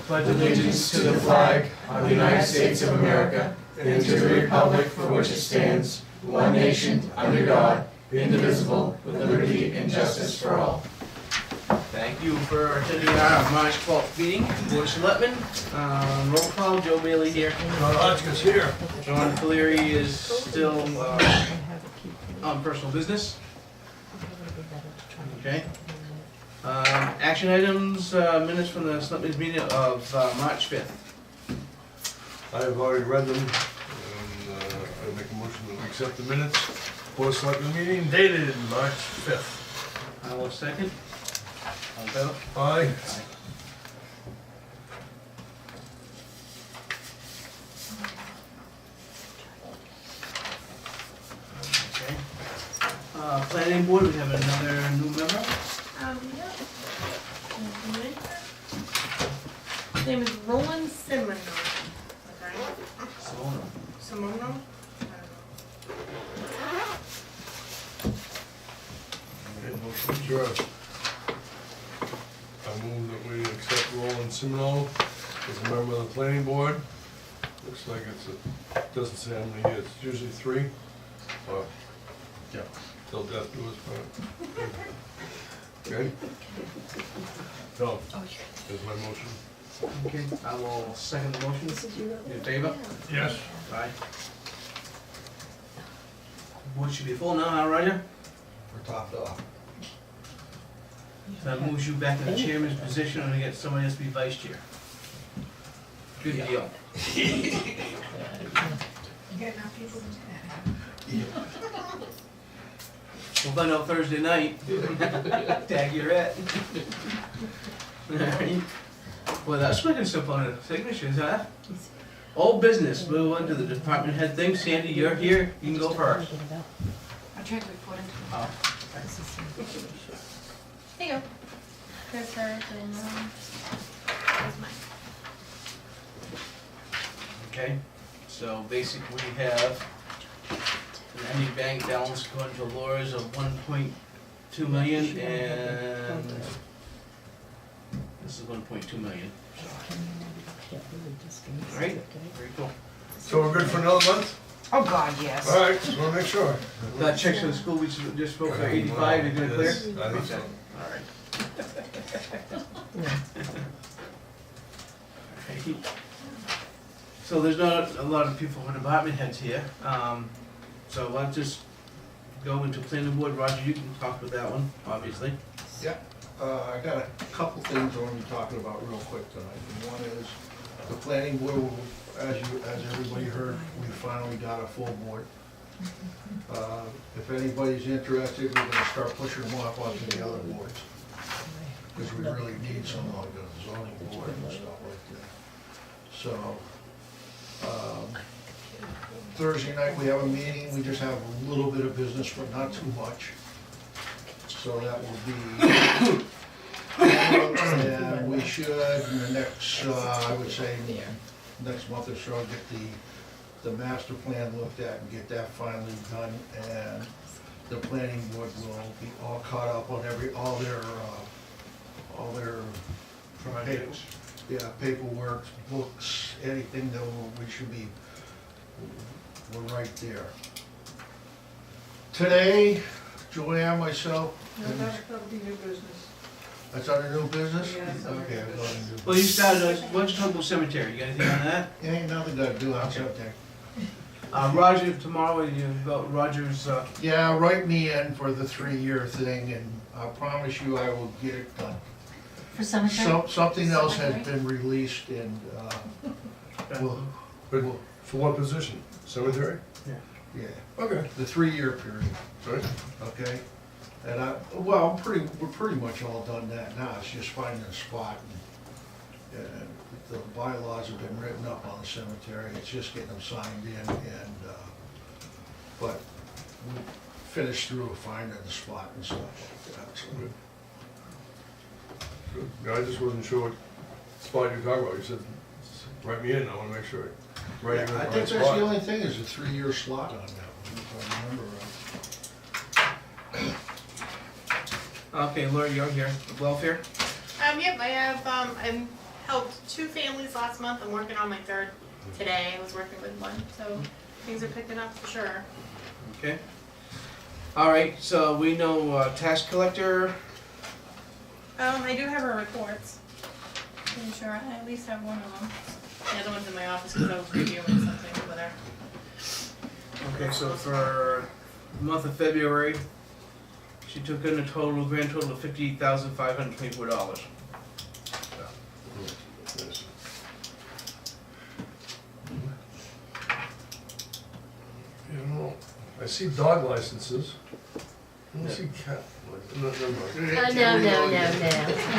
pledge allegiance to the flag of the United States of America and to the republic for which it stands, one nation, under God, indivisible, with liberty and justice for all. Thank you for attending our March 12th meeting. Board of Selectmen, roll call, Joe Bailey here. John Hotchkiss here. John Caleri is still on personal business. Okay. Action items, minutes from the Selectmen's meeting of March 5th. I have already read them, and I make a motion that we accept the minutes. BOS Selectmen meeting dated March 5th. I will second. All in favor? Aye. Okay. Planning board, we have another new member. Yeah. His name is Roland Simono. Okay. Simono? Sure. I move that we accept Roland Simoneau as a member of the planning board. Looks like doesn't say how many years, it's usually 3. Yeah. Till death do us part. Okay? So, there's my motion. Okay, I will second the motion. In favor? Yes. Aye. Board should be full now, huh, Roger? We're topped off. That moves you back to the chairman's position and we get somebody else to be vice chair. Good deal. You get enough people We'll find out Thursday night. Tag your at. Alright. Well, that's looking simple on the signatures, huh? Old business, move on to the department head thing. Sandy, you're here, you can go first. I tried to report it. Oh. There you go. There's hers and there's mine. Okay, so basically we have an ending bank balance according to Laura's of 1.2 million and this is 1.2 million. Alright, very cool. So we're good for another month? Oh God, yes. All right, just want to make sure. That checks for the school, we just spoke for 85, you're gonna clear? Yes, I think so. Alright. So there's not a lot of people for department heads here, so I'll just go into planning board. Roger, you can talk with that one, obviously. Yeah, I got a couple things I want to be talking about real quick tonight. And one is the planning board, as everybody heard, we finally got a full board. If anybody's interested, we're gonna start pushing them off onto the other boards. Because we really need some like a zoning board and stuff like that. So, Thursday night we have a meeting, we just have a little bit of business, but not too much. So that will be, and we should in the next, I would say, next month or so, get the master plan looked at and get that finally done. And the planning board will be all caught up on all their Projects. paperwork, books, anything that we should be, we're right there. Today, Joanne, myself, and That'll be new business. that's on a new business? Yeah, it's on new Okay, I'm going to new Well, you business. started, why don't you talk about cemetery, you got anything on that? Ain't nothing to do outside there. Roger, tomorrow, you've got Roger's, Yeah, write me in for the 3-year thing, and I promise you I will get it done. For cemetery? Something else has been released, and, we'll, But for what position? Cemetery? yeah, Okay. the 3-year period. Sorry? Okay, and we're pretty much all done that now, it's just finding a spot, and the bylaws have been written up on the cemetery, it's just getting them signed in, and, but we finished through finding the spot and stuff like that, so. Good. Good. Yeah, I just wasn't sure what spot you're talking about. You said, write me in, I want to make sure. Write you in the I right think that's spot. the only thing, is a 3-year slot on that one, if I remember right. okay, Laura, you're here, welfare? Yep, I have, helped 2 families last month. I'm working on my 3rd today. I was working with one, so things are picking up for sure. Okay. All right, so we know tax collector. I do have her reports. Pretty sure I at least have one of them. The other one's in my office because I was reviewing something with her. Okay, so for the month of February, she took in a grand total of $58,524. Yes. You know, I see dog licenses. I don't see cat licenses. No.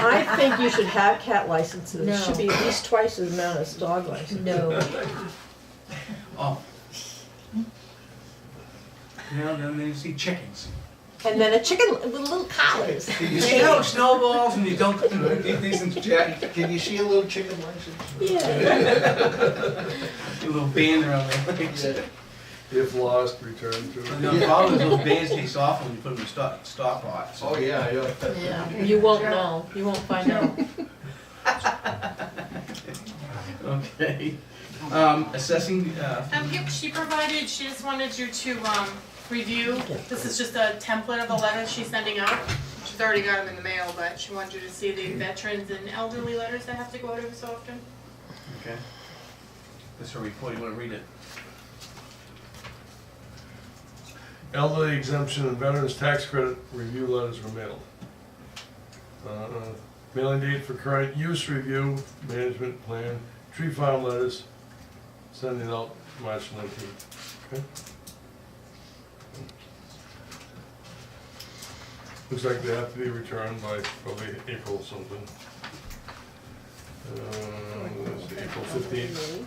I think you should have cat licenses. No. It should be at least twice as amount as dog licenses. No. Oh. Yeah, then you see chickens. And then a chicken with little collars. You see how it snowballs and you don't get these in check. Can you see a little chicken license? Yeah. A little band around their legs. If lost, return to. And the problem is those bands take off when you put them in stock pot. So. Oh, yeah, yeah. Yeah. You won't know. You won't find out. Okay. Assessing. Yep, she provided, she just wanted you to, review. This is just a template of the letters she's sending out. She's already got them in the mail, but she wanted you to see the veterans and elderly letters that have to go out every so often. Okay. This is her report. You want to read it? Elderly exemption and veterans tax credit review letters were mailed. Mailing date for current use review, management plan, tree farm letters, sending out March 19th. Okay. Looks like they have to be returned by probably April something. Let's see, April 15th.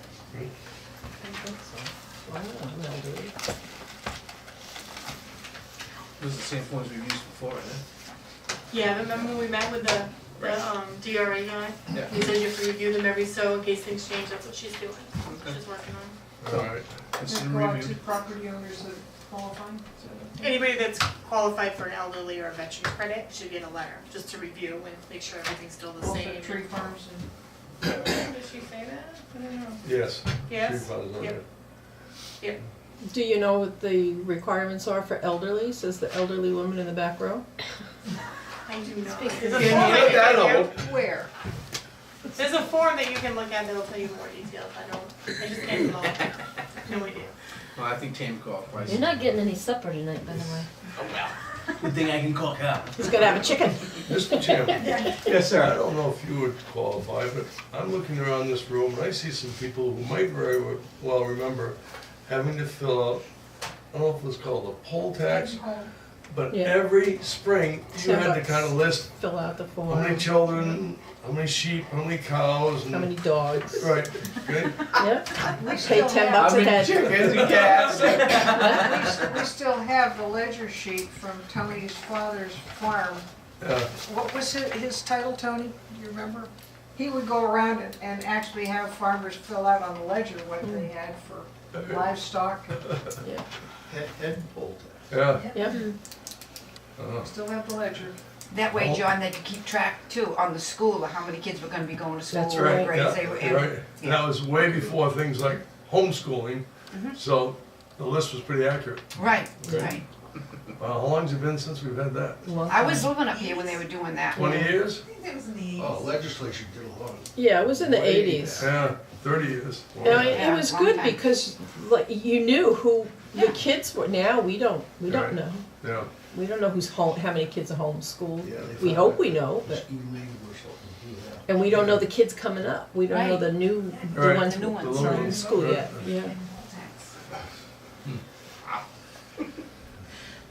This is the same forms we've used before, isn't it? Yeah, remember when we met with the DRA guy? Yeah. He said you have to review them every so in case things change, that's what she's doing. She's working on. All right. Consider Go out to review. property owners that qualify? Anybody that's qualified for an elderly or a veteran credit should get a letter, just to review and make sure everything's still the Both same. at tree farms Did she say that? I don't know. Yes. Tree Yes? farms, okay. Yep. Yep. Do you know what the requirements are for elderly? Says the elderly woman in the back row. I do know. Speak There's a Can you form make that that you old? can, Where? there's a form that you can look at that'll tell you more details. I just can't come up. No idea. Well, I think Tam qualifies. You're not getting any supper tonight, by the way. Oh, well. Good thing I can cook, huh? He's gonna have a chicken. Mr. Chairman, Yes, I don't know if you would qualify, but I'm looking around this room and I see some people who might very well remember having to fill out, I don't know if it was called a poll tax, but Yeah. every spring you had to $10. kind of list Fill out the how many form. children, how many sheep, how many cows, How many and, dogs? right, good? Yep. We Pay still $10 have, a head. chickens and cats. we still have the ledger sheet from Tony's father's farm. Yeah, What was his title, Tony? Do you remember? He would go around and actually have farmers fill out on the ledger what they had for livestock. Head bolt. yeah. Yep. Still have the ledger. That way, John, they could keep track too on the school of how many kids were gonna be going to school. That's what right. grades they were in. Yeah, right. And that was way before things like homeschooling, so the list was pretty accurate. Right, right. How long's it been since we've had that? Long I was time. living up here when they were doing that. 20 years? Oh, legislature did a lot. Yeah, it was in the 80s. Yeah, 30 years. I mean, it Yeah, was long good time. because like you knew who the kids were. Now we don't Right. know. Yeah. We don't know who's home, how many kids are homeschooled. Yeah, they We found hope out we know, but, School name or something, yeah. and we don't know the kids coming up. We don't know Right. the new, the Right. ones The new who ones. are in school Right. yet. Yeah.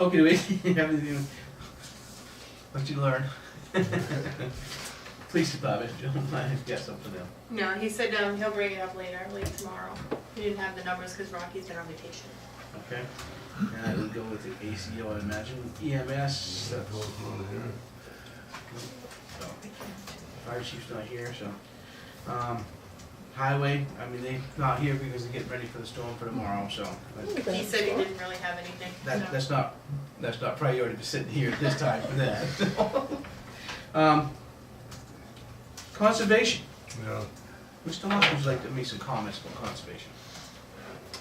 Okay, do we have anything? What'd you learn? Police department, John, I've got something else. No, he said he'll bring it up later, like tomorrow. He didn't have the numbers because Rocky's been on vacation. Okay. And I would go with the ACO, I imagine. EMS, that's so, fire chief's not here, so. Highway, I mean, they're not here because they're getting ready for the storm for tomorrow, so. He said he didn't really have anything. so. That's not priority for sitting here at this time for that. Conservation, Yeah. Mr. Mark would like to make some comments about conservation.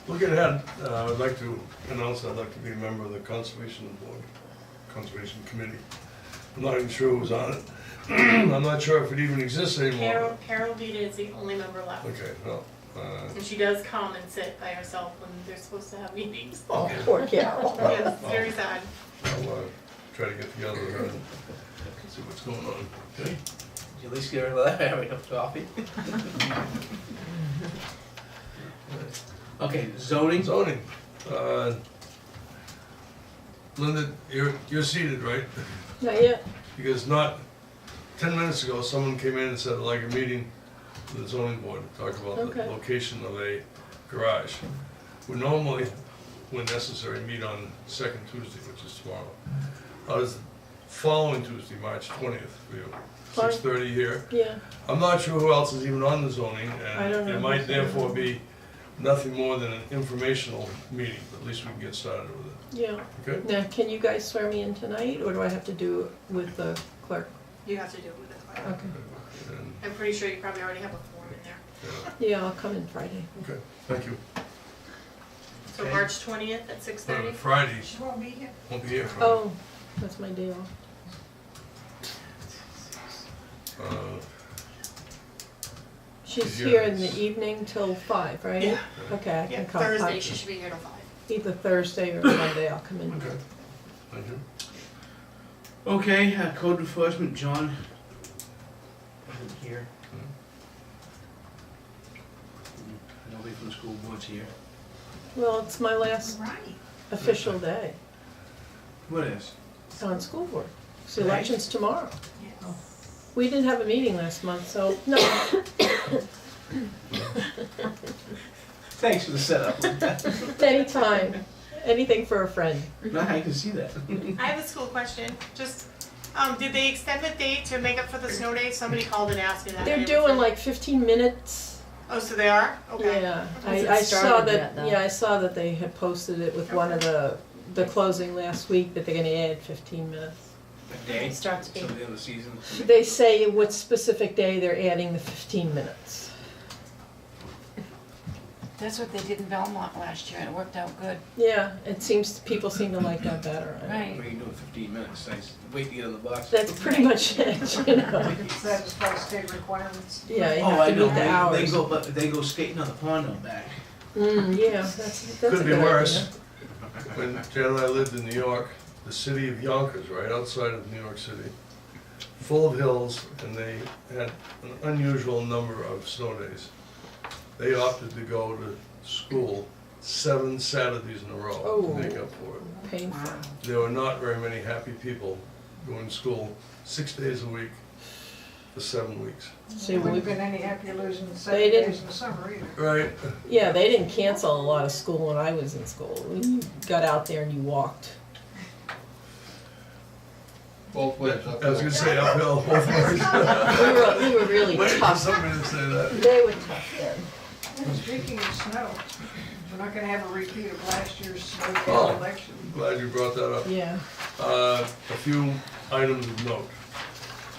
Looking ahead, I'd like to announce I'd like to be a member of the Conservation Board, Conservation Committee. I'm not even sure who's on it. I'm not sure if it even exists anymore. Carol Vita is the only member left. Okay, well, And she does come and sit by herself when they're supposed to have meetings. Oh, poor Carol. Yes, it's very sad. I'll try to get together with her and see what's going on. Okay? Did you at least get rid of that, have a cup of coffee? Okay, zoning. Zoning. Linda, you're seated, right? Not yet. Because not 10 minutes ago, someone came in and said, I'd like a meeting with the zoning board to talk about Okay. the location of a garage. We normally, when necessary, meet on second Tuesday, which is tomorrow. How does the following Tuesday, March 20th for you? Fine. 6:30 here. Yeah. I'm not sure who else is even on the zoning, I don't and know it might who's on therefore it. be nothing more than an informational meeting, but at least we can get started with it, Yeah. okay? Now, can you guys swear me in tonight, or do I have to do it with the clerk? You have to do it with the clerk. Okay. And, I'm pretty sure you probably already have a form in there. yeah, Yeah, I'll come in Friday. okay, thank you. So Okay. March 20th at 6:30? Friday, She won't be here. won't be here Friday. Oh, that's my day off. She's Yeah, here in the it's- evening till 5, right? Yeah. Okay, I Yeah, can come. Thursday, she should be here till 5. Either Thursday or Monday, I'll come in. Okay, thank you. Okay, code enforcement, John. Isn't here. Nobody from the school board's here. Well, it's my last Right. official day What is? on school board. So Right. election's tomorrow. Yes. We didn't have a meeting last month, so, no. Thanks for the setup. Anytime, anything for a friend. No, I can see that. I have a school question. Just, did they extend the date to make up for the snow day? Somebody called and asked me that. They're doing like 15 minutes. Oh, so they are? Okay. Yeah, Has it I saw started that, yet, though? yeah, I saw that they had posted it with one of the closing last week, that they're gonna add 15 minutes. A day? It starts Till the end of the season. They say what specific day they're adding the 15 minutes. That's what they did in Belmont last year, and it worked out good. Yeah, it seems, people seem to like that better. Right. What are you doing 15 minutes? Nice. Wait to get on the bus. That's pretty much it, you know. It satisfies state requirements. Yeah, you Oh, have I to know. meet the hours. They go, but they go skating on the pond out back. Yeah, that's a Could be good worse. idea. When Jan and I lived in New York, the city of Yonkers, right outside of New York City, full of hills, and they had an unusual number of snow days. They opted to go to school 7 Saturdays in a row Oh. to make up for it. Painful. There were not very many happy people going to school 6 days a week for 7 weeks. See, It we, wouldn't have been any happier losing the They 7 didn't- days in the summer either. Right. yeah, they didn't cancel a lot of school when I was in school. You got out there and you walked. Both ways. I was gonna say uphill both ways. We were really Wait for tough. somebody to say that. They were tough then. And speaking of snow, we're not gonna have a repeat of last year's snow day Oh. election. Glad you brought that up. Yeah. A few items of note.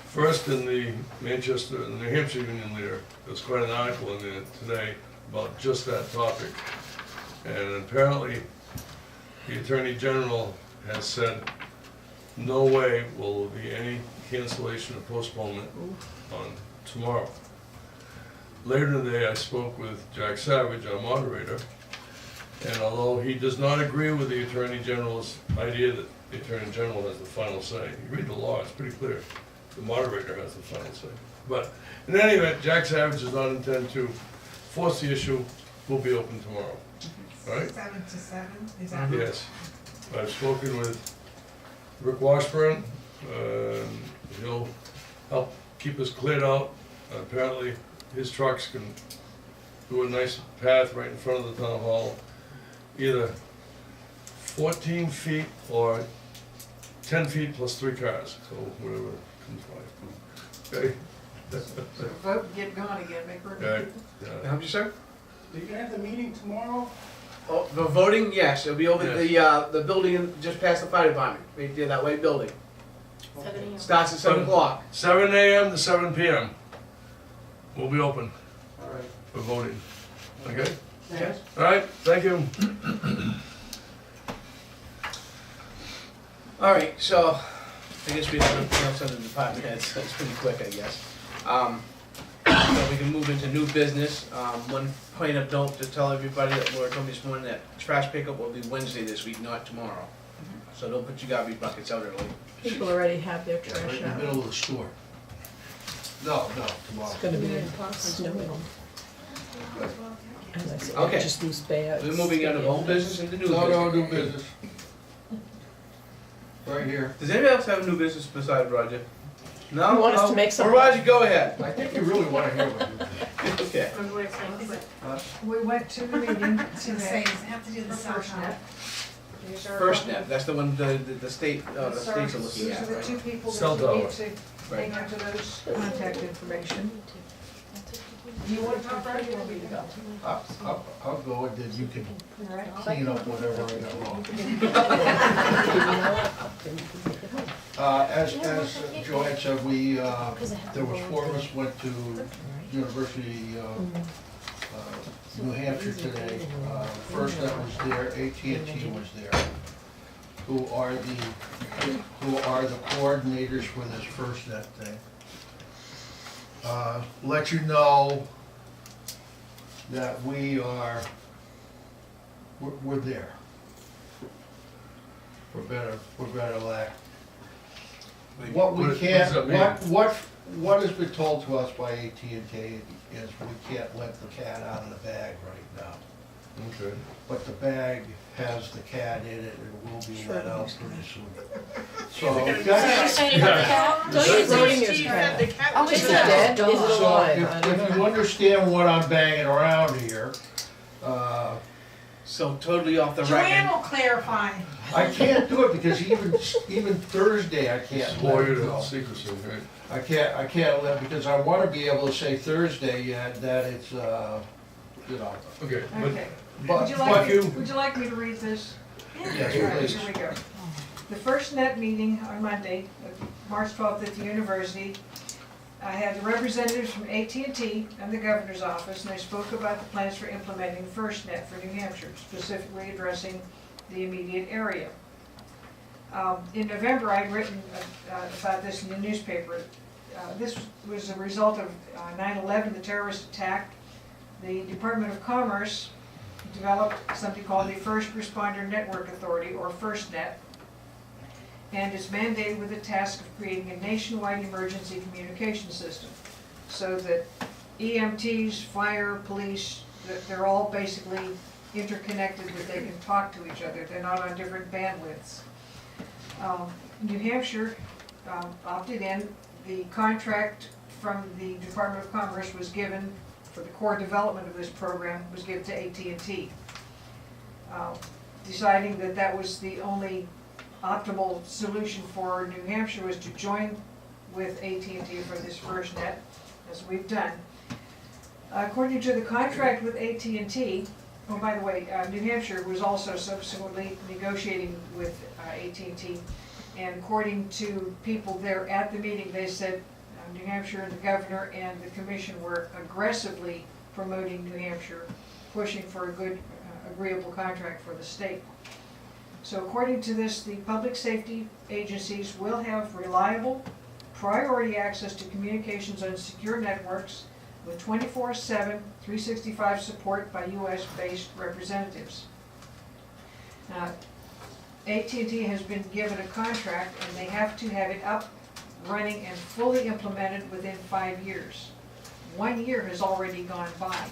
First, in the New Hampshire Union Leader, there's quite an article in there today about just that topic. And apparently, the Attorney General has said, no way will there be any cancellation or postponement on tomorrow. Later in the day, I spoke with Jack Savage, our moderator, and although he does not agree with the Attorney General's idea that the Attorney General has the final say, you read the law, it's pretty clear, the moderator has the final say. But in any event, Jack Savage does not intend to force the issue, will be open tomorrow, all right? 7 to 7, is that? Yes, I've spoken with Rick Washburn, he'll help keep us cleared out. Apparently, his trucks can do a nice path right in front of the town hall, either 14 feet or 10 feet plus 3 cars, so whatever comes by. Okay? So vote and get going again, make room. Okay, How'd you, sir? Are you gonna have the meeting tomorrow? Oh, the voting, yes, it'll be over Yes. the building just past the fire department, right there, that white building. 7 a.m. Starts at 7 o'clock. 7 AM to 7 PM. we'll be open All right. for voting. Okay? Yes. All right, thank you. All right, so I guess we have nothing else on the department heads. That's pretty quick, I guess. So we can move into new business. One point of note to tell everybody that Laura told me this morning that trash pickup will be Wednesday this week, not tomorrow. So don't put your garbage buckets out early. People already have their Yeah, right trash in the out. middle of the store. No, tomorrow. It's gonna be snowing. As I said, Okay. just loose bags. We're moving out of old business into new business. No, new business. Right here. Does anybody else have a new business besides Roger? No? You want us to Oh, make some- well, Roger, go ahead. I think you really wanna hear what you Okay. We went to the meeting today. have to do For FirstNet. These are- FirstNet, that's the one the state, the states are looking These at, are the right? two people Cell that you need tower. to Right. hang on to those contact information. Do you want to talk right, or you want me to go? I'll go and then you can All right. clean up whatever I got wrong. As Joanne said, we, there was four of us went to University of New Hampshire today. FirstNet was there, AT&T was there, who are the coordinators for this FirstNet thing. Let you know that we're there. For better lack. What we What does can't, that mean? what has been told to us by AT&T is we can't let the cat out of the bag right now. Okay. But the bag has the cat in it and will be let out pretty soon. So, What are you guys, saying about the cat? Don't you voting is cat? The cat Oh, was is Is it Yeah. dead? Is it so alive? I don't if know. you understand what I'm banging around here, So totally off the Joanne record. will clarify. I can't do it because even Thursday I can't let Swore you it to go. secrecy, right? I can't let, because I wanna be able to say Thursday yet that it's, you know, Okay, but Okay. but, Would you like me to read this? Yes, All right, please. here we go. The FirstNet meeting on Monday, March 12th at the university, I had the representatives from AT&T and the governor's office, and they spoke about the plans for implementing FirstNet for New Hampshire, specifically addressing the immediate area. In November, I'd written about this in the newspaper. This was a result of 9/11, the terrorist attack. The Department of Commerce developed something called the First Responder Network Authority, or FirstNet, and is mandated with the task of creating a nationwide emergency communication system, so that EMTs, fire, police, that they're all basically interconnected, that they can talk to each other, they're not on different bandwidths. New Hampshire opted in. The contract from the Department of Commerce was given, for the core development of this program, was given to AT&T. Deciding that that was the only optimal solution for New Hampshire was to join with AT&T for this FirstNet, as we've done. According to the contract with AT&T, oh, by the way, New Hampshire was also subsequently negotiating with AT&T, and according to people there at the meeting, they said New Hampshire and the governor and the commission were aggressively promoting New Hampshire, pushing for a good, agreeable contract for the state. So according to this, the public safety agencies will have reliable, priority access to communications on secure networks with 24/7, 365 support by US-based representatives. AT&T has been given a contract and they have to have it up, running and fully implemented within 5 years. 1 year has already gone by.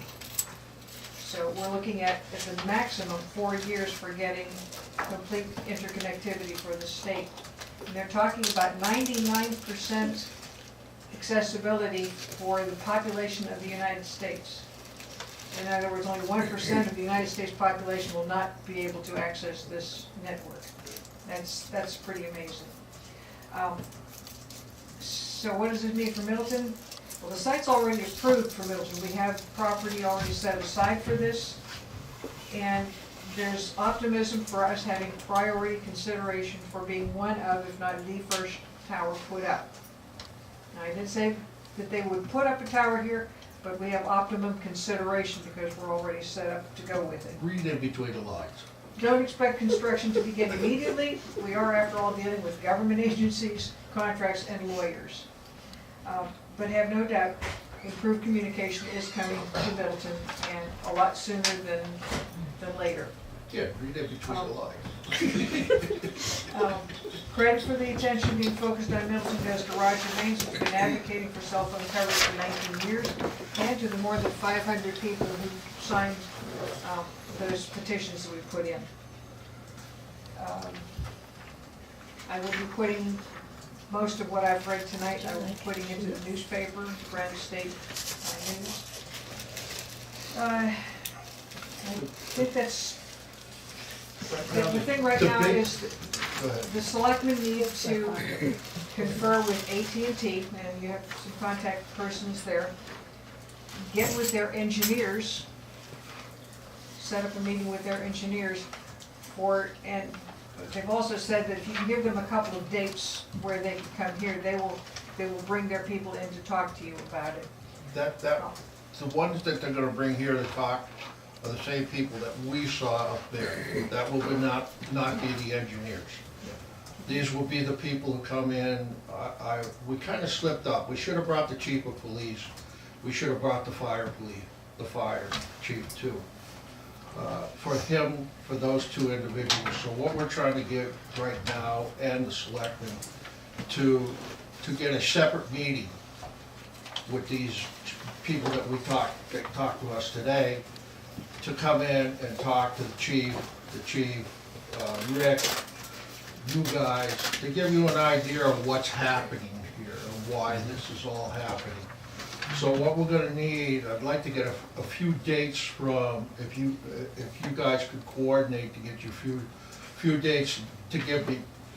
So we're looking at the maximum 4 years for getting complete interconnectivity for the state. And they're talking about 99% accessibility for the population of the United States. In other words, only 1% of the United States population will not be able to access this network. That's pretty amazing. So what does this mean for Middleton? Well, the site's already approved for Middleton. We have property already set aside for this. And there's optimism for us having priority consideration for being one of, if not the first tower put up. Now, I did say that they would put up a tower here, but we have optimum consideration because we're already set up to go with it. Read in between the lines. Don't expect construction to begin immediately. We are, after all, dealing with government agencies, contracts, and lawyers. But have no doubt, improved communication is coming to Middleton, and a lot sooner than later. Yeah, read in between the lines. Credit for the attention being focused on Middleton goes to Roger Maines, who's been advocating for cell phone coverage for 19 years, and to the more than 500 people who signed those petitions that we put in. I will be putting most of what I've read tonight, I will be putting into the newspaper, Granite State News. I think that's, the thing right now is Go ahead. the selectmen need to confer with AT&T, and you have some contact persons there. Get with their engineers, set up a meeting with their engineers and they've also said that if you can give them a couple of dates where they can come here, they will bring their people in to talk to you about it. The ones that they're gonna bring here to talk are the same people that we saw up there. That will not be the engineers. These will be the people who come in. We kinda slipped up. We should have brought the chief of police. We should have brought the fire chief too. For those two individuals. So what we're trying to get right now, and the selectmen, to get a separate meeting with these people that talked to us today, to come in and talk to the chief, Rick, you guys, to give you an idea of what's happening here and why this is all happening. So what we're gonna need, I'd like to get a few dates from, if you guys could coordinate to get you few dates to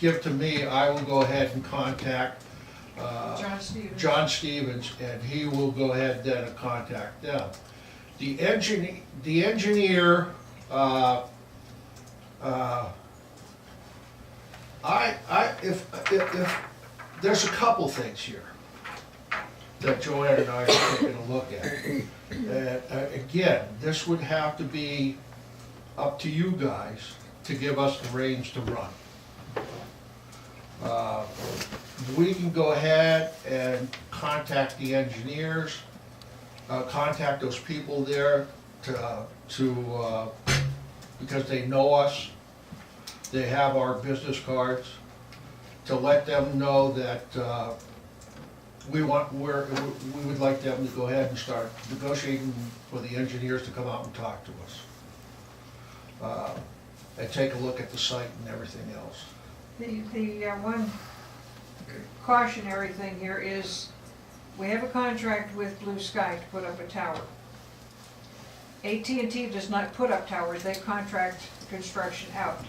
give to me, I will go ahead and contact John Stevens, and he will go ahead then and contact them. The engineer, if there's a couple things here that Joanne and I are taking a look at. And again, this would have to be up to you guys to give us the reins to run. We can go ahead and contact the engineers, contact those people there because they know us, they have our business cards, to let them know that we would like them to go ahead and start negotiating for the engineers to come out and talk to us. And take a look at the site and everything else. The one cautionary thing here is, we have a contract with Blue Sky to put up a tower. AT&T does not put up towers, they contract construction out.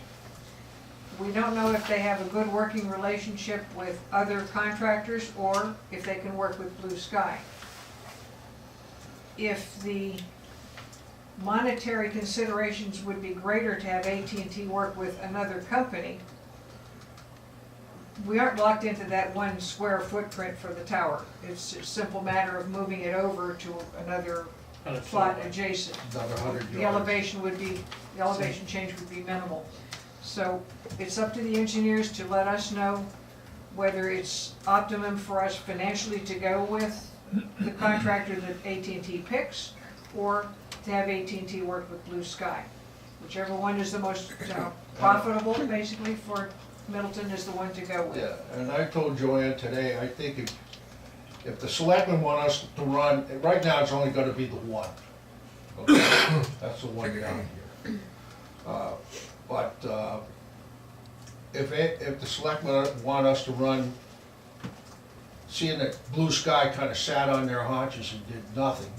We don't know if they have a good working relationship with other contractors or if they can work with Blue Sky. If the monetary considerations would be greater to have AT&T work with another company, we aren't locked into that 1 square footprint for the tower. It's a simple matter of moving it over to another plot adjacent. Another 100 yards. The elevation change would be minimal. So it's up to the engineers to let us know whether it's optimum for us financially to go with the contractor that AT&T picks, or to have AT&T work with Blue Sky. Whichever one is the most profitable, basically, for Middleton is the one to go with. Yeah, and I told Joanne today, I think if the selectmen want us to run, right now it's only gonna be the one. Okay? That's the one down here. But if the selectmen want us to run, seeing that Blue Sky kind of sat on their haunches and did nothing,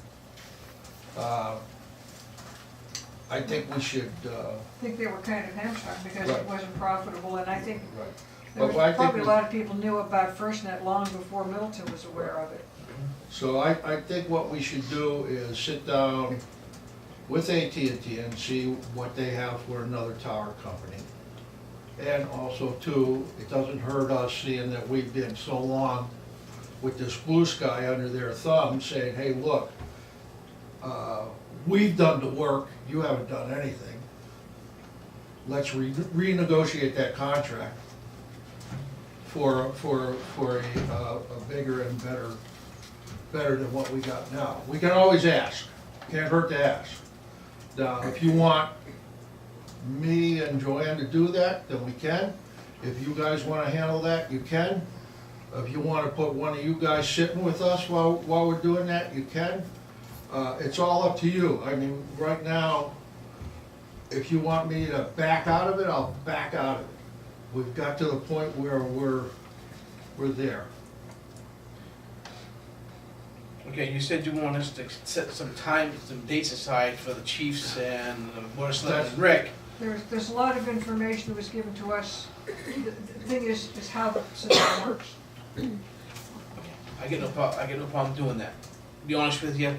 I think we should. I think they were kind of hamstrung because Right. it wasn't profitable, and I think Right. there But I was think probably a lot of people knew about FirstNet long before Middleton was aware of it. So I think what we should do is sit down with AT&T and see what they have for another tower company. And also too, it doesn't hurt us seeing that we've been so long with this Blue Sky under their thumb saying, hey, look, we've done the work, you haven't done anything. Let's renegotiate that contract for a bigger and better than what we got now. We can always ask, can't hurt to ask. Now, if you want me and Joanne to do that, then we can. If you guys wanna handle that, you can. If you wanna put one of you guys sitting with us while we're doing that, you can. It's all up to you. I mean, right now, if you want me to back out of it, I'll back out of it. We've got to the point where we're there. Okay, you said you want us to set some time, some dates aside for the chiefs and the board of selectmen and Rick. There's a lot of information that was given to us. The thing is how the system works. I get no problem doing that. To be honest with you,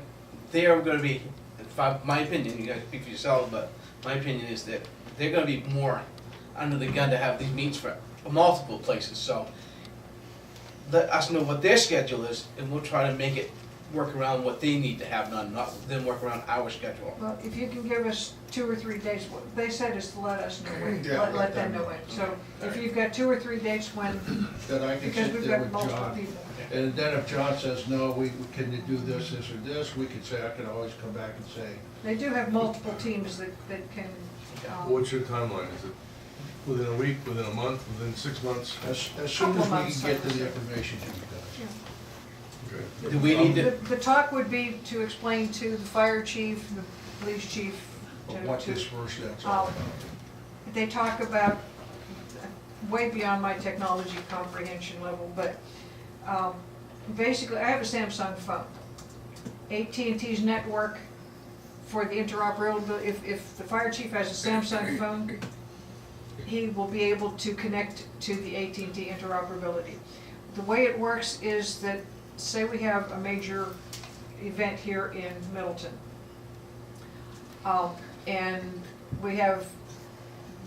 they are gonna be, my opinion, you guys speak for yourselves, but my opinion is that they're gonna be more under the gun to have these meets for multiple places, so let us know what their schedule is, and we'll try to make it work around what they need to have done, not them work around our schedule. Well, if you can give us 2 or 3 dates, what they said is to let us know when, Yeah, let them know when. So if you've got 2 or 3 dates when, Then I can because sit we've there got with multiple John. people. And then if John says, no, we can you do this, this, or this, we could say, I can always come back and say, They do have multiple teams that can, What's your timeline? Is it within a week, within a month, within 6 months? as soon as Couple we months, can get to I the would say. information to be done. Okay. Do we need to, the talk would be to explain to the fire chief, the police chief, But to, what this to, first that's all um, about. they talk about, way beyond my technology comprehension level, but, basically, I have a Samsung phone. AT&T's network for the interoperability, if the fire chief has a Samsung phone, he will be able to connect to the AT&T interoperability. The way it works is that, say we have a major event here in Middleton. And we have,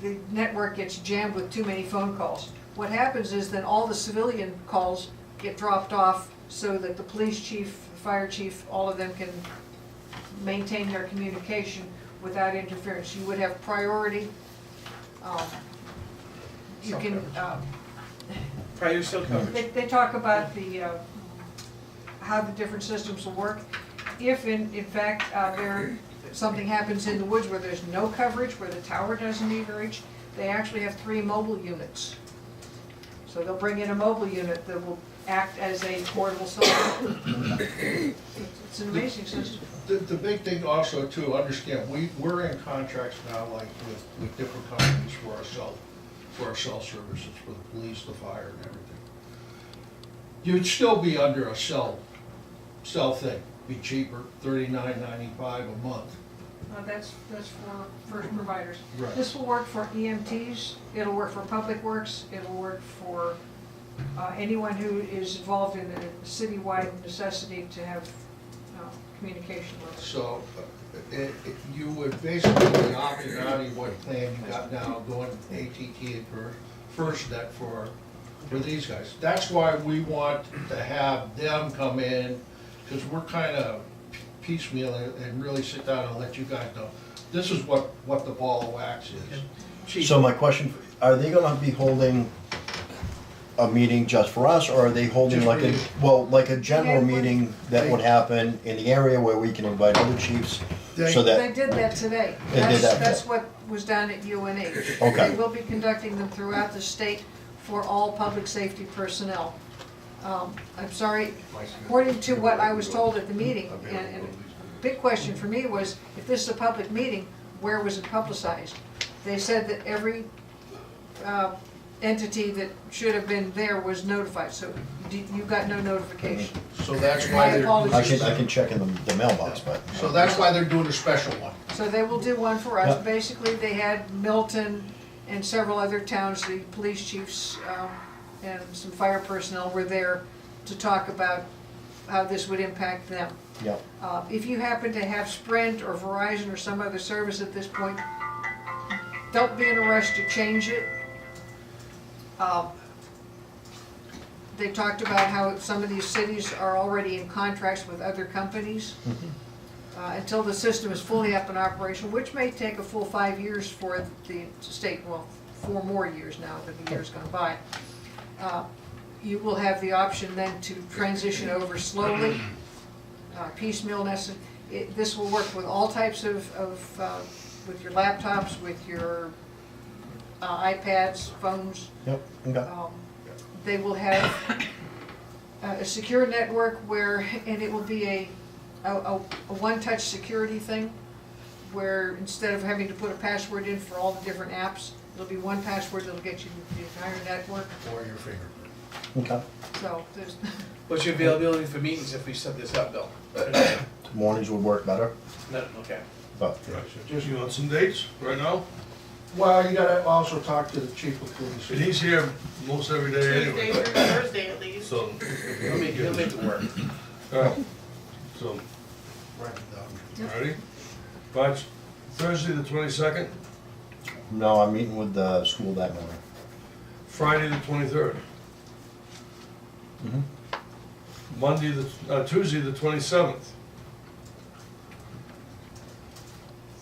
the network gets jammed with too many phone calls. What happens is then all the civilian calls get dropped off so that the police chief, the fire chief, all of them can maintain their communication without interference. You would have priority. You can, prior cell coverage? they talk about the, how the different systems will work. If in fact, something happens in the woods where there's no coverage, where the tower doesn't even reach, they actually have 3 mobile units. So they'll bring in a mobile unit that will act as a portable cell phone. It's an amazing system. The big thing also too, understand, we're in contracts now like with different companies for our cell services, for the police, the fire and everything. You'd still be under a cell thing, be cheaper, $39.95 a month. That's for first providers. Right. This will work for EMTs, it'll work for public works, it'll work for anyone who is involved in a citywide necessity to have communication with us. So you would basically be opting out of what plan you got now, going AT&T and FirstNet for these guys. That's why we want to have them come in, because we're kind of piecemeal and really sit down and let you guys know, this is what the ball of wax is. Chief, So my question, are they gonna be holding a meeting just for us, or are they holding Just like for a, you. well, like a general Yeah, meeting that would happen in the area where we can invite other chiefs, so They that, did that today. They did that That's today. what was done at UNH. Okay. They will be conducting them throughout the state for all public safety personnel. I'm sorry, according to what I was told at the meeting, and a big question for me was, if this is a public meeting, where was it publicized? They said that every entity that should have been there was notified, so you got no notification. So that's My why they're, apologies. I can check in the mailbox, but. so that's why they're doing a special one. So they will do one for us. Yep. Basically, they had Milton and several other towns, the police chiefs and some fire personnel were there to talk about how this would impact them. Yep. If you happen to have Sprint or Verizon or some other service at this point, don't be in a rush to change it. They talked about how some of these cities are already in contracts with other companies. until the system is fully up and operational, which may take a full 5 years for the state, well, 4 more years now that the year's gone by. You will have the option then to transition over slowly, piecemeal. This will work with all types of with your laptops, with your iPads, phones. Yep, okay. They will have a secure network where, and it will be a one-touch security thing, where instead of having to put a password in for all the different apps, it'll be one password that'll get you the entire network. Or your fingerprint. Okay. So there's, What's your availability for meetings if we set this up, Bill? Mornings would work better, No, okay. but Right, so just, you want some dates right now? Well, you gotta also talk to the chief of police. And he's here most every day Tuesday anyway. through Thursday at least. So, He'll make it work. alright, so, Write it down. ready? March, Thursday the 22nd, no, I'm meeting with the school that morning. Friday the 23rd, Tuesday the 27th,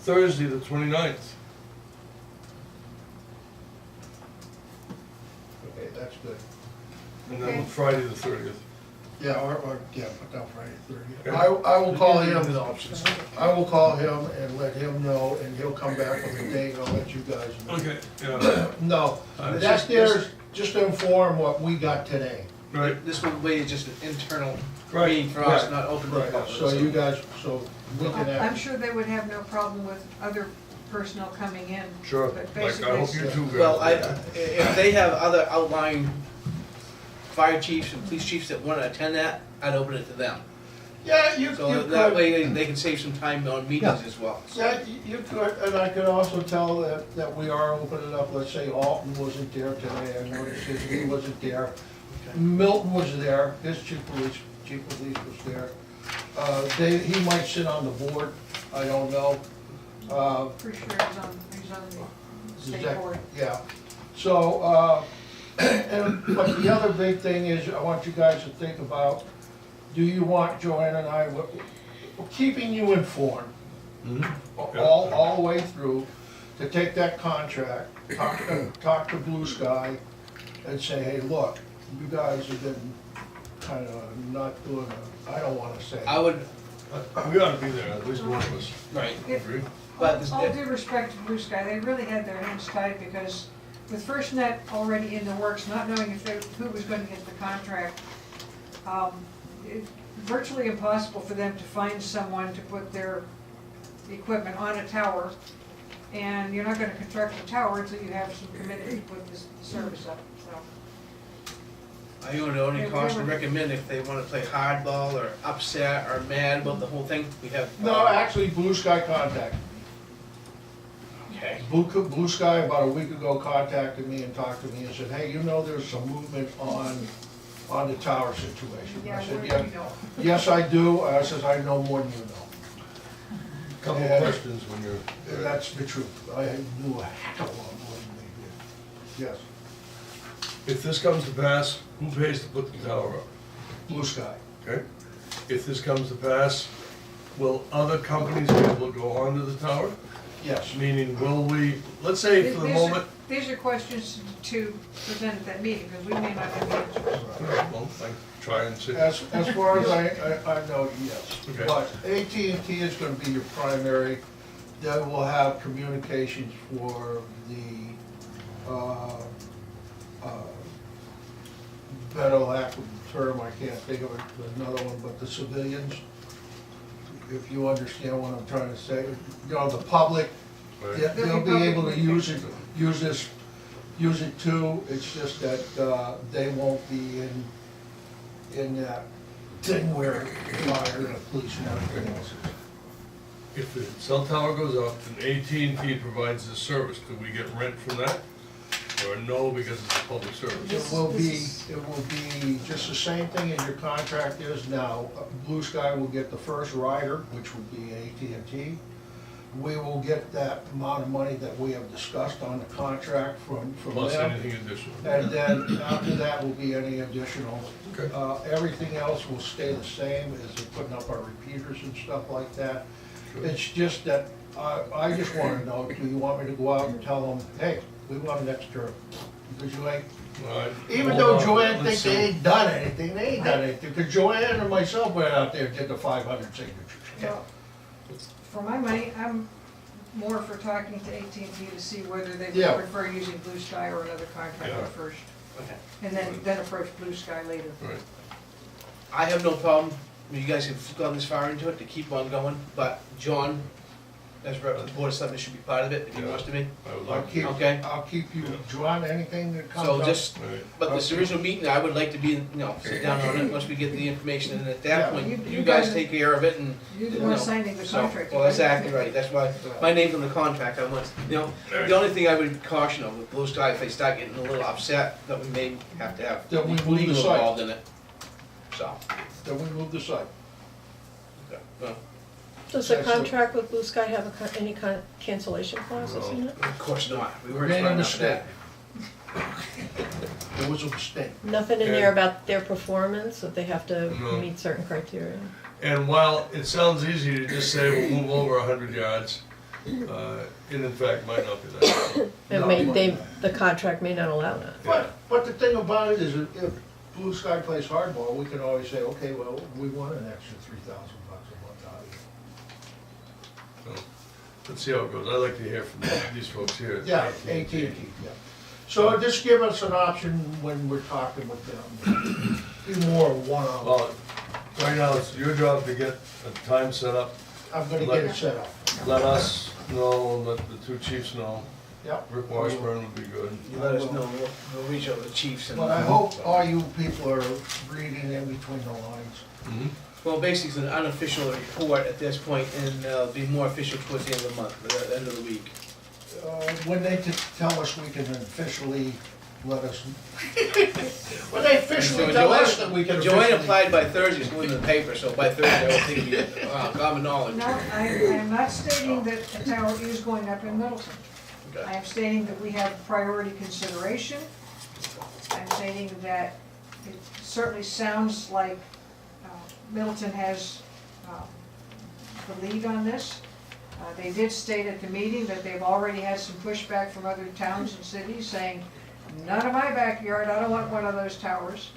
Thursday the 29th, Okay, that's good. and then Okay. Friday the 30th. Yeah, yeah, put down Friday 30th. Okay. I will call him, Good options. I will call him and let him know, and he'll come back with a date, and I'll let you guys know. Okay, yeah, No, Uh, that's there, just to inform what we got today. right, This one way is just an internal Right, meeting for us, right, not open to the Right, public. so you guys, so we can I'm have, sure they would have no problem with other personnel coming in. sure, But like, I hope you basically, do. Well, if they have other outlying fire chiefs and police chiefs that wanna attend that, I'd open it to them. yeah, you So could. that way they can save some time on meetings as well. Yeah, you could, and I could also tell that we are opening up, let's say Alton wasn't there today, I noticed he wasn't there. Milton was there, his chief of police was there. He might sit on the board, I don't know. Pretty sure he's on the state Exact- board. Yeah, so, but the other big thing is, I want you guys to think about, do you want Joanna and I, we're keeping you informed, Mhm. all the way through, to take that contract, talk to Blue Sky, and say, hey, look, you guys have been kind of not doing, I don't wanna say. I would, We ought to be there, at least one of us. right, Agree? but this, All due respect to Blue Sky, they really had their hands tied because with FirstNet already in the works, not knowing who was going to get the contract, it's virtually impossible for them to find someone to put their equipment on a tower. And you're not gonna construct a tower until you have some committed to put this service up, so. I would only caution recommend if they wanna play hardball or upset or mad about the whole thing, we have. No, actually, Blue Sky contacted. Okay. Blue Sky about a week ago contacted me and talked to me and said, hey, you know there's some movement on the tower situation. Yeah, I said, what yeah, do you know? yes, I do. I says, I know more than you know. Couple of Yeah. questions when you're. And that's the truth. I knew a heck of a lot more than they did. Yes, If this comes to pass, who pays to put the tower up? Blue Sky. Okay? If this comes to pass, will other companies be able to go onto the tower? Yes. Meaning, will we, let's say for the These are- moment, These are questions to present at that meeting, because we may not have answers. well, I try and see. As far as I know, yes. Okay. But AT&T is gonna be your primary, they will have communications for the, better lack of term, I can't think of another one, but the civilians, if you understand what I'm trying to say, you know, the public, Right. they'll be able to use it too, it's just that, they won't be in that thing where fire and police and everything else is. If the cell tower goes up and AT&T provides this service, do we get rent from that? Or no, because it's a public service? It will be just the same thing as your contract is now. Blue Sky will get the first rider, which will be AT&T. we will get that amount of money that we have discussed on the contract from Plus them. anything additional. And then after that will be any additional. Okay. Everything else will stay the same, as in putting up our repeaters and stuff like that. It's just that, I just wanna know, do you want me to go out and tell them, hey, we want an extra, because you ain't, All right. even Hold though on. Joanne Let's thinks they see. ain't done anything, they ain't done anything, because Joanne and myself went out there and did the 500 signatures. Well, for my money, I'm more for talking to AT&T to see whether they Yeah. would prefer using Blue Sky or another contractor Yeah. first. Okay. And then approach Blue Sky later. Right. I have no problem, you guys have gone this far into it, to keep on going, but John, as rep of the board of selectmen, should be part of it, if he Yeah. wants to be. I would I'll like to. keep, Okay. I'll keep you, Yeah. Joanne, anything that comes So up. just, Right. but this original meeting, I would like to be, sit down on it, once we get the information, and at that Yeah. point, You you guys guys- take care of it, and, You're the you one know, signing the so, contract. well, exactly right, that's why, my name's on the contract, I want, the only thing I would caution of with Blue Sky, if they start getting a little upset, that we may have to have That we move the legal site. involved in it, so. Then we move the site. Okay. Well, Does the That's it. contract with Blue Sky have any kind of cancellation clauses in it? of course not, we weren't Made a trying to mistake. that. There was a mistake. Nothing in there about their performance, that they have to No. meet certain criteria? And while it sounds easy to just say we'll move over 100 yards, it in fact might not be that. The contract may not allow that. But the thing about it is, if Blue Sky plays hardball, we can always say, okay, well, we want an extra $3,000 a month out of you. So, let's see how it goes. I'd like to hear from these folks here. Yeah, AT&T, yeah. So just give us an option when we're talking with them. Be more one-on-one. Well, right now, it's your job to get a time set up. I'm gonna get it set up. Let us know, let the two chiefs know. Yep. Rick Washburn would be good. You let us know, we'll reach out to the chiefs and. But I hope all you people are reading in between the lines. Mhm. Well, basically, it's an unofficial report at this point, and it'll be more official towards the end of the month, the end of the week. When they tell us we can officially let us, when they officially So tell us that we can Joanne officially. applied by Thursday, it's going to the paper, so by Thursday, I would think it'd be common knowledge. No, I am not stating that a tower is going up in Middleton. I Okay. am stating that we have priority consideration. I'm stating that it certainly sounds like Middleton has the lead on this. They did state at the meeting that they've already had some pushback from other towns and cities saying, none of my backyard, I don't want one of those towers.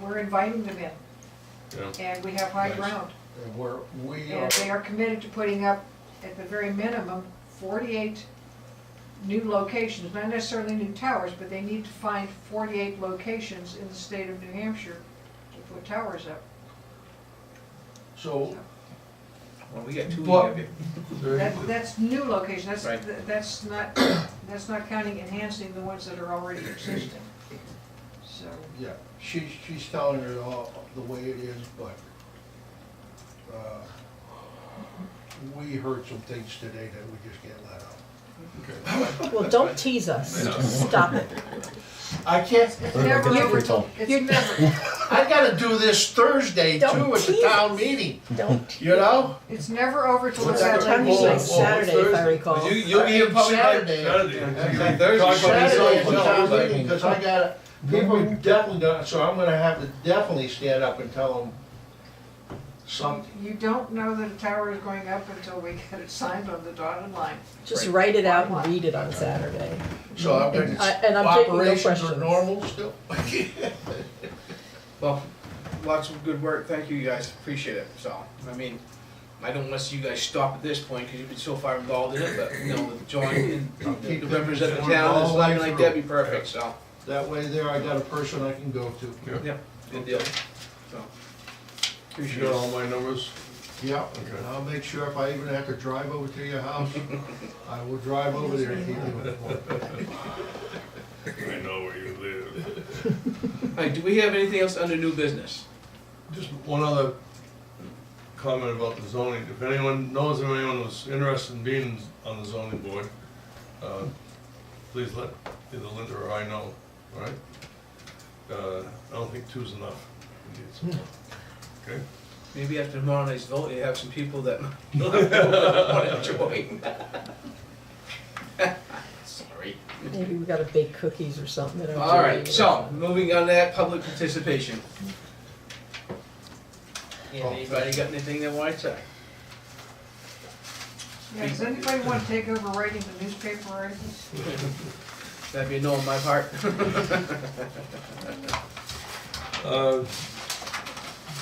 We're inviting them in, Yeah. and we have high Nice. ground. And we are, And they are committed to putting up, at the very minimum, 48 new locations, not necessarily new towers, but they need to find 48 locations in the state of New Hampshire to put towers up. so, Well, we got two Well- of you. That's new location, Right. that's not counting enhancing the ones that are already existing. So, yeah, she's telling it all the way it is, but, we heard some things today that we just can't let out. Well, don't tease us, just stop it. I can't, it's never get over, free it's never, I gotta do this Thursday Don't too at the tease town us. meeting, Don't. you know? it's never over till What's it's that at Time time? is late. like Saturday, if I recall. You'll be here probably by Saturday. Saturday. Okay, Thursday. Talk about Saturday at the yourself, town like- meeting, cause I gotta, people definitely gonna, so I'm gonna have to definitely stand up and tell them something. You don't know that a tower is going up until we get it signed on the dotted line. Just write it out and read it on Saturday. So I'm gonna, And I'm taking no operations questions. are normal still? Well, lots of good work, thank you guys, appreciate it, so, I mean, I don't want to see you guys stop at this point, because you've been so far involved in it, but, with John and keep the representative of going the town, all is the way looking like through. that'd be perfect, so, That way there, I got a person I can go to. yeah, good deal, so. You Appreciate got it. all my numbers? Yeah, Okay. and I'll make sure if I even have to drive over to your house, I will drive over there and keep you informed. I know where you live. All right, do we have anything else under new business? Just one other comment about the zoning. If anyone knows of anyone who's interested in being on the zoning board, please let either Linda or I know, all right? I don't think two's enough. We need some more. Okay? Maybe after tomorrow night's vote, you have some people that want to join. Sorry. Maybe we gotta bake cookies or something. That All right, so, moving on to that, public participation. Anybody got anything they want to say? Yeah, does anybody want to take over writing the newspaper articles? That'd be a no on my part.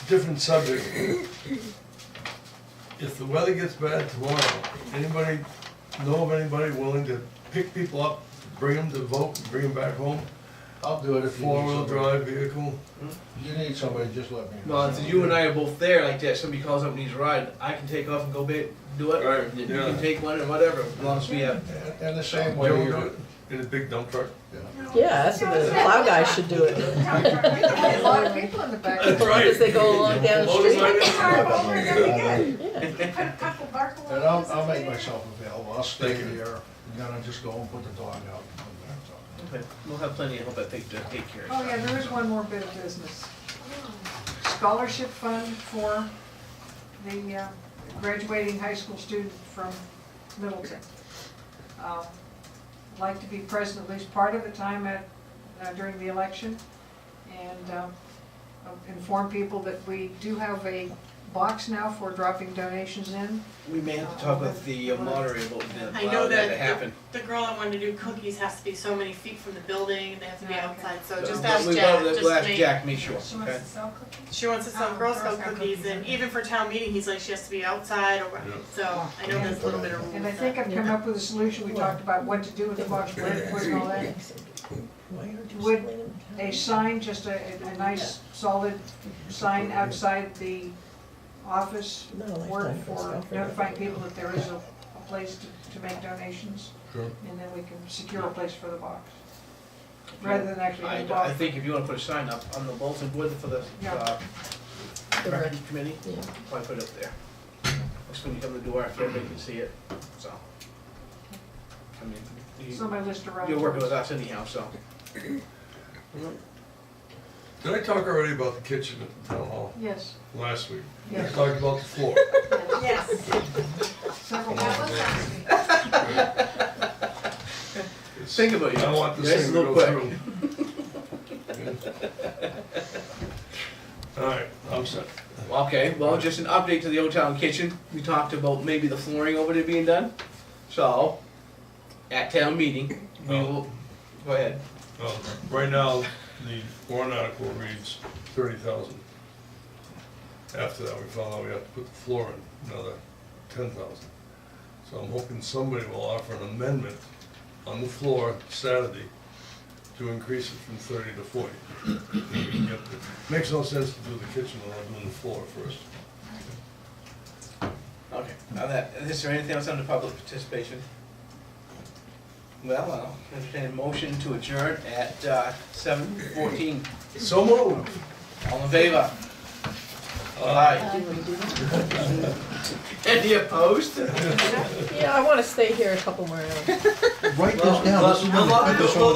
Different subject. If the weather gets bad tomorrow, anybody know of anybody willing to pick people up, bring them to vote, and bring them back home? I'll do it if you need Four-wheel somebody. drive vehicle? If you need somebody, just let me know. Well, if you and I are both there like that, somebody calls up and needs a ride, I can take off and go do it. Right, You yeah. can take one or whatever, as long as we have. And the same way Joe do you're, it in a big dump truck? Yeah, that's what the plow guy should do it. A lot of people in the back. That's right. As they go along down the street. and I'll make myself available, I'll stay here, and then I'll just go and put the dog out. Okay, we'll have plenty of help, I think, to take care of Oh, it. yeah, there is one more bit of business. Scholarship fund for the graduating high school student from Middleton. Like to be present at least part of the time during the election, and inform people that we do have a box now for dropping donations in. We may have to talk with the moderator about I allowing know that to that happen. the girl that wanted to do cookies has to be so many feet from the building, and they have to be Okay. outside, so just But ask we'll Jack, we'll just ask make. Jack, make sure, She wants okay? to sell cookies? She wants to sell Oh, Girl Scout cookies, cookies. and even for town meeting, he's like, she has to be outside, or, so I know there's a little bit of rules. And I think I've come up with a solution, we talked about what to do with the box, where to put it and all that. Would a sign, just a nice solid sign outside the office work for notifying people that there is a place to make donations? Sure. And then we can secure a place for the box, rather than actually have a I box. think if you wanna put a sign up on the bulletin board for the, Yeah. record committee, Yeah. probably put it up there. Just when you come to the door, everybody can see it, so. I mean, It's on my list around. you're working with us anyhow, so. Did I talk already about the kitchen at the town hall Yes, last week? I yes, talked about the floor. yes. Several times. It's- Think about it. I want this Yeah, it's thing a to little go quick. through. All right, I'm set. Okay, well, just an update to the old town kitchen. We talked about maybe the flooring over there being done. So, at town meeting, we will, go ahead. Right now, the warrant article reads 30,000. After that, we found out we have to put the floor in, another 10,000. So I'm hoping somebody will offer an amendment on the floor Saturday to increase it from 30 to 40. We can get the- Makes no sense to do the kitchen without doing the floor first. Okay, now that, is there anything else under public participation? Well, I'll entertain a motion to adjourn at 7:14. So moved. All in favor? Aye. Any opposed? Yeah, I wanna stay here a couple more hours. Write this down. This is- Well,